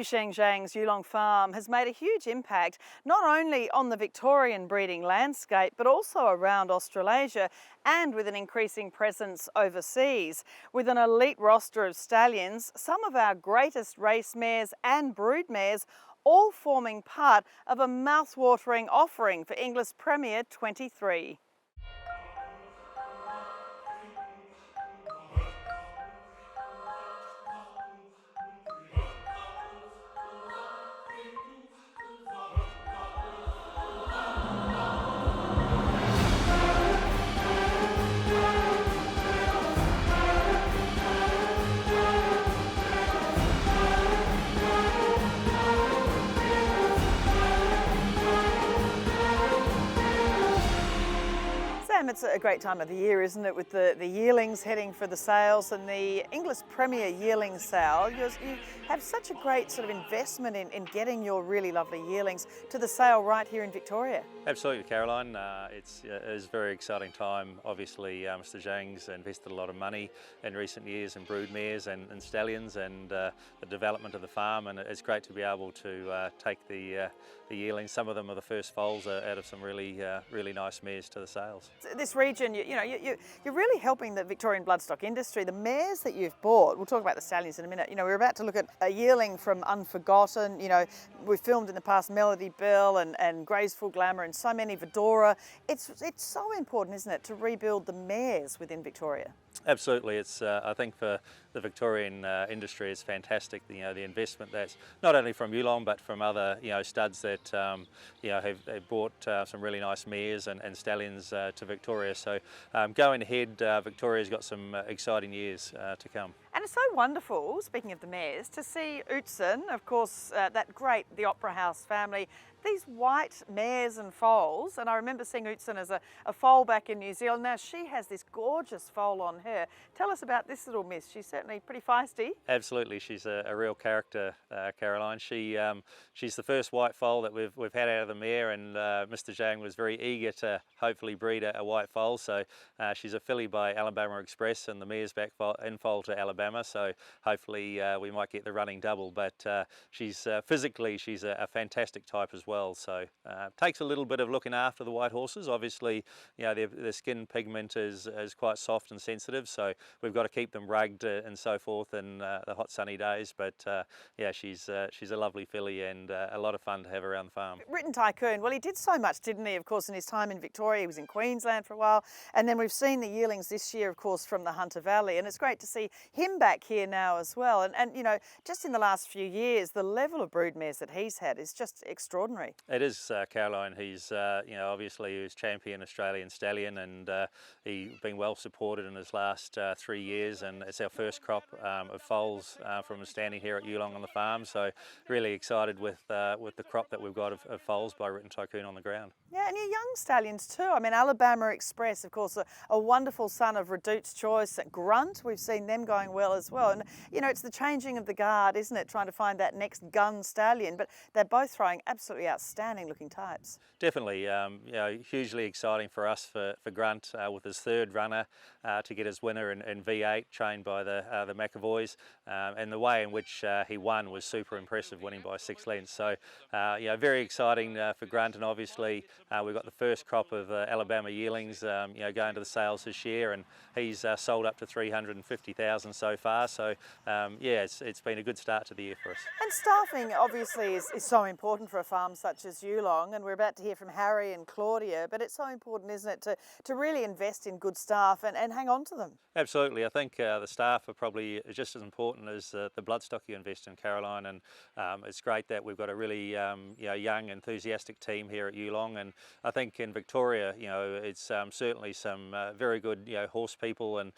Yuesheng Zhang's Yulong farm has made a huge impact, not only on the Victorian breeding landscape, but also around Australasia and with an increasing presence overseas. With an elite roster of stallions, some of our greatest race mares and brood mares all forming part of a mouth-watering offering for Inglis Premier 23. It's a great time of the year, isn't it, with the yearlings heading for the sales and the Inglis Premier Yearling Sale. You have such a great sort of investment in getting your really lovely yearlings to the sale right here in Victoria. Absolutely, Caroline. It is a very exciting time. Obviously, Mr. Zhang's invested a lot of money in recent years in brood mares and stallions and the development of the farm, and it's great to be able to take the yearlings. Some of them are the first foals out of some really nice mares to the sales. This region, you're really helping the Victorian bloodstock industry. The mares that you've bought, we'll talk about the stallions in a minute. We're about to look at a yearling from Unforgotten. We've filmed in the past Melody Bell and Graceful Glamour and so many, Vidora. It's so important, isn't it, to rebuild the mares within Victoria? Absolutely. It's I think for the Victorian industry, it's fantastic. The investment that's not only from Yulong but from other studs that have brought some really nice mares and stallions to Victoria. So going ahead, Victoria's got some exciting years to come. And it's so wonderful, speaking of the mares, to see Yuesheng, of course, the Opera House family, these white mares and foals. And I remember seeing Yuesheng as a foal back in New Zealand. Now she has this gorgeous foal on her. Tell us about this little miss. She's certainly pretty feisty. Absolutely, she's a real character, Caroline. She's the first white foal that we've had out of the mare, and Mr. Zhang was very eager to hopefully breed a white foal. So she's a filly by Alabama Express, and the mare's back in foal to Alabama. So hopefully we might get the running double. But she's physically she's a fantastic type as well. So takes a little bit of looking after the white horses. Obviously, their skin pigment is quite soft and sensitive. So we've got to keep them rugged and so forth in the hot sunny days. But she's a lovely filly and a lot of fun to have around the farm. Written Tycoon, well, he did so much, didn't he? Of course, in his time in Victoria, he was in Queensland for a while, and then we've seen the yearlings this year, of course, from the Hunter Valley, and it's great to see him back here now as well. And just in the last few years, the level of broodmares that he's had is just extraordinary. It is, Caroline. He's obviously he was champion Australian stallion, and he's been well supported in his last 3 years, and it's our first crop of foals from standing here at Yulong on the farm. So really excited with the crop that we've got of foals by Written Tycoon on the ground. Yeah, and your young stallions too. I mean, Alabama Express, of course, a wonderful son of Redute's Choice. Grunt, we've seen them going well as well. And, it's the changing of the guard, isn't it, trying to find that next gun stallion. But they're both throwing absolutely outstanding looking types. Definitely, hugely exciting for us for Grunt with his third runner to get his winner in V8, trained by the McAvoys. And the way in which he won was super impressive, winning by 6 lengths. So, very exciting for Grunt, and obviously we've got the first crop of Alabama yearlings, going to the sales this year, and he's sold up to 350,000 so far. So, it's been a good start to the year for us. And staffing obviously is so important for a farm such as Yulong, and we're about to hear from Harry and Claudia, but it's so important, isn't it, to really invest in good staff and hang on to them. Absolutely. I think the staff are probably just as important as the bloodstock you invest in, Caroline, and it's great that we've got a really young, enthusiastic team here at Yulong, and I think in Victoria, it's certainly some very good horse people and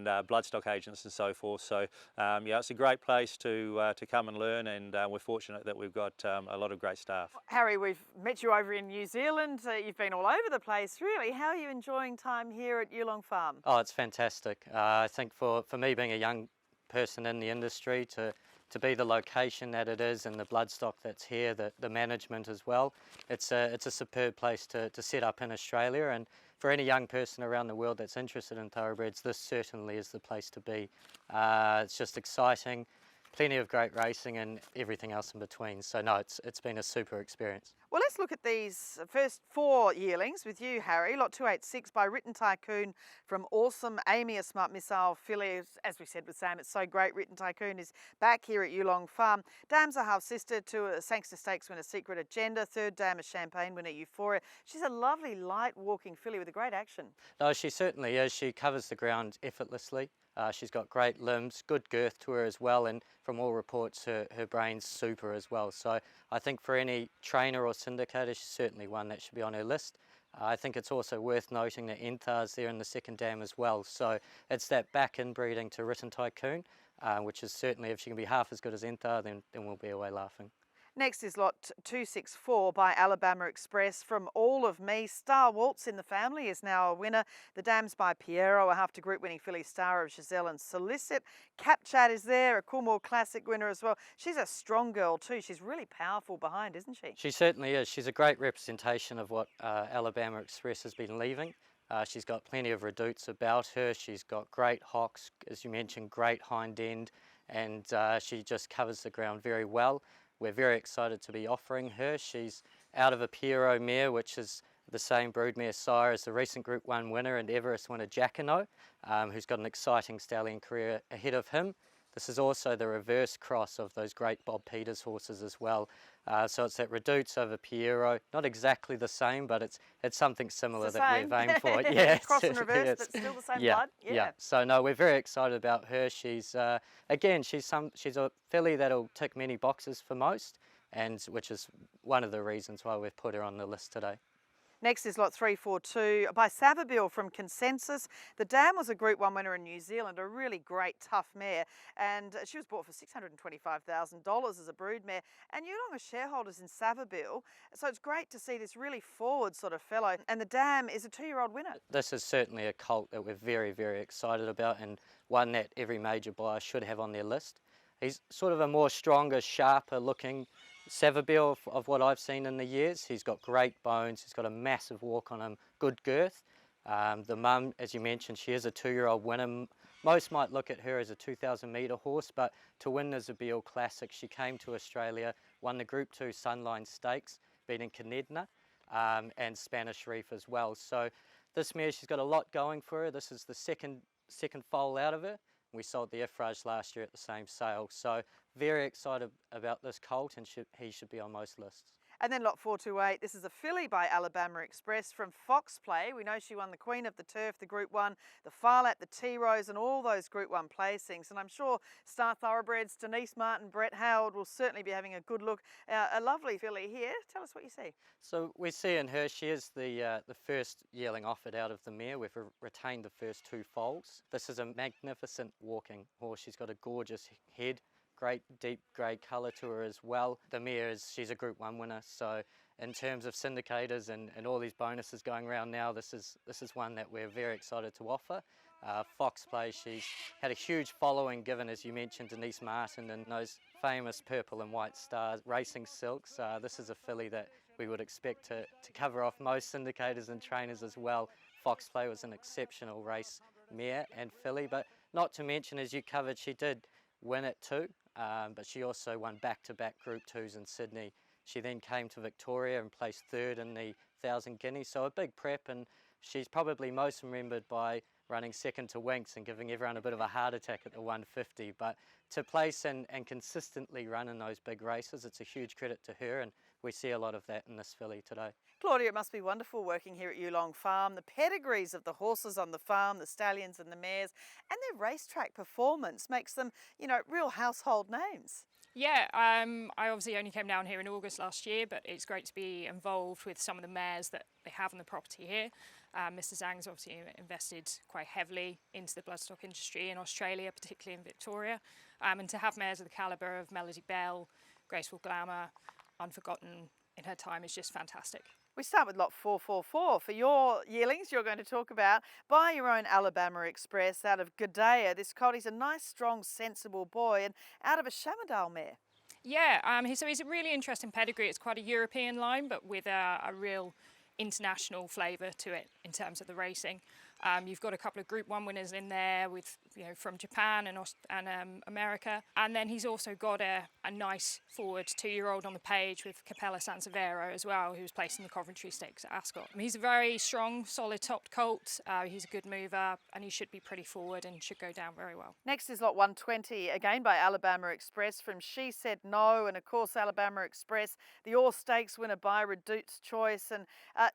bloodstock agents and so forth. So it's a great place to come and learn, and we're fortunate that we've got a lot of great staff. Harry, we've met you over in New Zealand. You've been all over the place, really. How are you enjoying time here at Yulong Farm? Oh, it's fantastic. I think for me, being a young person in the industry, to be the location that it is and the bloodstock that's here, the management as well, it's a superb place to set up in Australia. And for any young person around the world that's interested in thoroughbreds, this certainly is the place to be. It's just exciting. plenty of great racing and everything else in between. So no, it's been a super experience. Well, let's look at these first 4 yearlings with you, Harry. Lot 286 by Written Tycoon from awesome Amy, a Smart Missile filly. As we said with Sam, it's so great. Written Tycoon is back here at Yulong Farm. Dam's a half-sister to a Sangster Stakes winner, Secret Agenda. Third dam, a Champagne winner, Euphoria. She's a lovely, light-walking filly with a great action. No, she certainly is. She covers the ground effortlessly. She's got great limbs, good girth to her as well, and from all reports her brain's super as well. So I think for any trainer or syndicator, she's certainly one that should be on her list. I think it's also worth noting that Enthar's there in the second dam as well. So it's that back inbreeding to Written Tycoon, which is certainly, if she can be half as good as Enthar, then we'll be away laughing. Next is lot 264 by Alabama Express from All of Me. Star Waltz in the Family is now a winner. The dams by Piero, a half to group winning filly, Star of Giselle and Solicit. Cap Chat is there, a Coolmore Classic winner as well. She's a strong girl too. She's really powerful behind, isn't she? She certainly is. She's a great representation of what Alabama Express has been leaving. She's got plenty of redoutes about her. She's got great hocks, as you mentioned, great hind end, and she just covers the ground very well. We're very excited to be offering her. She's out of a Piero mare, which is the same broodmare sire as the recent Group 1 winner and Everest winner Jacquino, who's got an exciting stallion career ahead of him. This is also the reverse cross of those great Bob Peters horses as well. So it's that Redoutes over Piero, not exactly the same, but it's something similar that we've aimed for. Yeah, cross and reverse, but still the same blood. Yeah. So no, we're very excited about her. She's again, she's a filly that'll tick many boxes for most, and which is one of the reasons why we've put her on the list today. Next is lot 342 by Savabeel from Consensus. The dam was a Group 1 winner in New Zealand, a really great tough mare, and she was bought for $625,000 as a broodmare. And Yulong are shareholders in Savabeel, so it's great to see this really forward sort of fellow. And the dam is a 2-year-old winner. This is certainly a colt that we're very, very excited about, and one that every major buyer should have on their list. He's sort of a more stronger, sharper looking Savabeel of what I've seen in the years. He's got great bones, he's got a massive walk on him, good girth. The mum, as you mentioned, she is a 2-year-old winner. Most might look at her as a 2,000 metre horse, but to win the Zabeel Classic, she came to Australia, won the Group 2 Sunline Stakes, beating Canedna and Spanish Reef as well. So this mare, she's got a lot going for her. This is the second foal out of her. We sold the Effrage last year at the same sale. So very excited about this colt, and he should be on most lists. And then lot 428, this is a filly by Alabama Express from Fox Play. We know she won the Queen of the Turf, the Group 1, the Farlap, the T-Rose and all those Group 1 placings. And I'm sure Star Thoroughbreds, Denise Martin, Brett Howard will certainly be having a good look. A lovely filly here. Tell us what you see. So we see in her, she is the first yearling offered out of the mare. We've retained the first 2 foals. This is a magnificent walking horse. She's got a gorgeous head. Great deep grey colour to her as well. The mare she's a Group 1 winner, so in terms of syndicators and all these bonuses going around now, this is one that we're very excited to offer. Fox Play, she's had a huge following given, as you mentioned, Denise Martin and those famous purple and white stars, Racing Silks. This is a filly that we would expect to cover off most syndicators and trainers as well. Fox Play was an exceptional race mare and filly, but not to mention, as you covered, she did win it too. But she also won back-to-back Group 2s in Sydney. She then came to Victoria and placed 3rd in the 1,000 guineas, so a big prep, and she's probably most remembered by running 2nd to Winks and giving everyone a bit of a heart attack at the 150. But to place and consistently run in those big races, it's a huge credit to her, and we see a lot of that in this filly today. Claudia, it must be wonderful working here at Yulong Farm. The pedigrees of the horses on the farm, the stallions and the mares, and their racetrack performance makes them, you know, real household names. Yeah, I obviously only came down here in August last year, but it's great to be involved with some of the mares that they have on the property here. Mr. Zhang's obviously invested quite heavily into the bloodstock industry in Australia, particularly in Victoria. And to have mares of the calibre of Melody Bell, Graceful Glamour, Unforgotten in her time is just fantastic. We start with lot 444 for your yearlings you're going to talk about. Buy your own Alabama Express out of G'dea. This colt is a nice, strong, sensible boy, and out of a Shamadal mare. Yeah, so he's a really interesting pedigree. It's quite a European line, but with a real international flavour to it in terms of the racing. You've got a couple of Group 1 winners in there with, from Japan and America. And then he's also got a nice forward 2-year-old on the page with Capella Sansevero as well, who's placed in the Coventry Stakes at Ascot. He's a very strong, solid topped colt. He's a good mover and he should be pretty forward and should go down very well. Next is lot 120, again by Alabama Express from She Said No, and of course Alabama Express, the All Stakes winner by Redout's Choice, and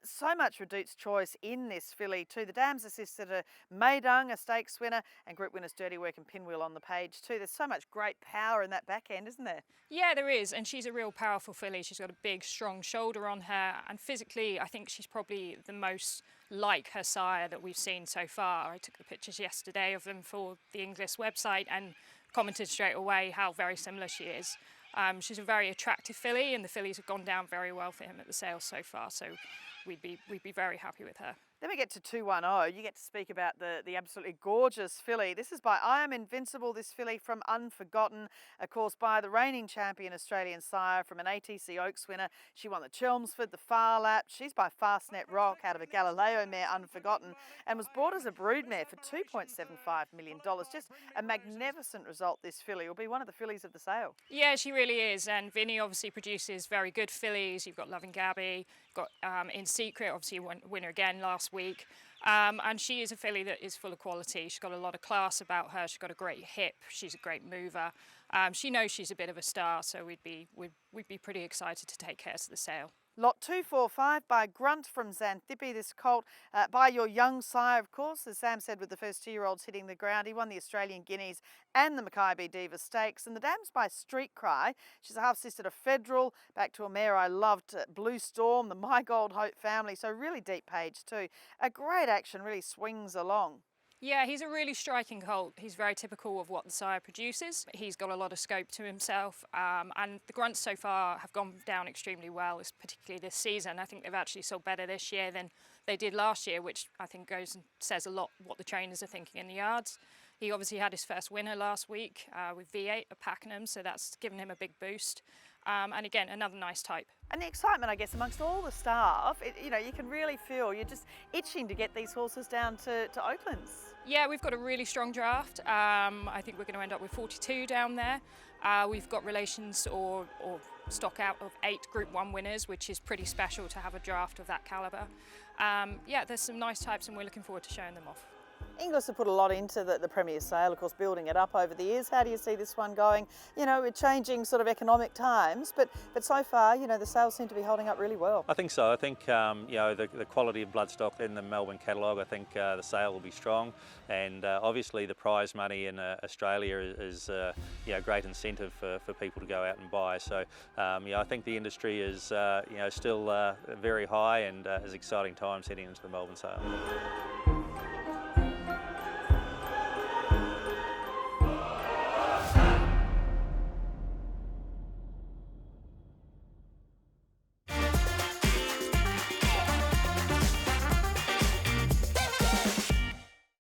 so much Redout's Choice in this filly too. The dams assisted a Maydung, a stakes winner, and group winners Dirty Work and Pinwheel on the page too. There's so much great power in that back end, isn't there? Yeah, there is, and she's a real powerful filly. She's got a big, strong shoulder on her, and physically I think she's probably the most like her sire that we've seen so far. I took the pictures yesterday of them for the Inglis website and commented straight away how very similar she is. She's a very attractive filly, and the fillies have gone down very well for him at the sales so far, so we'd be very happy with her. Then we get to 210. You get to speak about the absolutely gorgeous filly. This is by I Am Invincible, this filly from Unforgotten, of course by the reigning champion Australian sire from an ATC Oaks winner. She won the Chelmsford, the Far Lap. She's by Fastnet Rock out of a Galileo mare, Unforgotten, and was bought as a broodmare for $2.75 million. Just a magnificent result, this filly. Will be one of the fillies of the sale. Yeah, she really is, and Vinny obviously produces very good fillies. You've got Loving Gabby, got In Secret, obviously winner again last week, and she is a filly that is full of quality. She's got a lot of class about her. She's got a great hip. She's a great mover. She knows she's a bit of a star, so we'd be pretty excited to take her to the sale. Lot 245 by Grunt from Xanthippe, this colt by your young sire, of course, as Sam said, with the first 2-year-olds hitting the ground. He won the Australian Guineas and the Mackay Diva Stakes, and the dam's by Street Cry. She's a half-sister to Federal, back to a mare I loved, Blue Storm, the My Gold Hope family, so really deep page too. A great action, really swings along. Yeah, he's a really striking colt. He's very typical of what the sire produces. He's got a lot of scope to himself, and the grunts so far have gone down extremely well, particularly this season. I think they've actually sold better this year than they did last year, which I think goes and says a lot what the trainers are thinking in the yards. He obviously had his first winner last week with V8 at Pakenham, so that's given him a big boost. And again, another nice type. And the excitement, I guess, amongst all the staff, you can really feel you're just itching to get these horses down to Oaklands. Yeah, we've got a really strong draft. I think we're going to end up with 42 down there. We've got relations or stock out of 8 Group 1 winners, which is pretty special to have a draft of that calibre. Yeah, there's some nice types and we're looking forward to showing them off. Inglis have put a lot into the Premier Sale, of course, building it up over the years. How do you see this one going? We're changing sort of economic times, but so far, the sales seem to be holding up really well. I think so. I think, the quality of bloodstock in the Melbourne catalogue, I think the sale will be strong, and obviously the prize money in Australia is a great incentive for people to go out and buy. So, I think the industry is, still very high, and is exciting times heading into the Melbourne sale.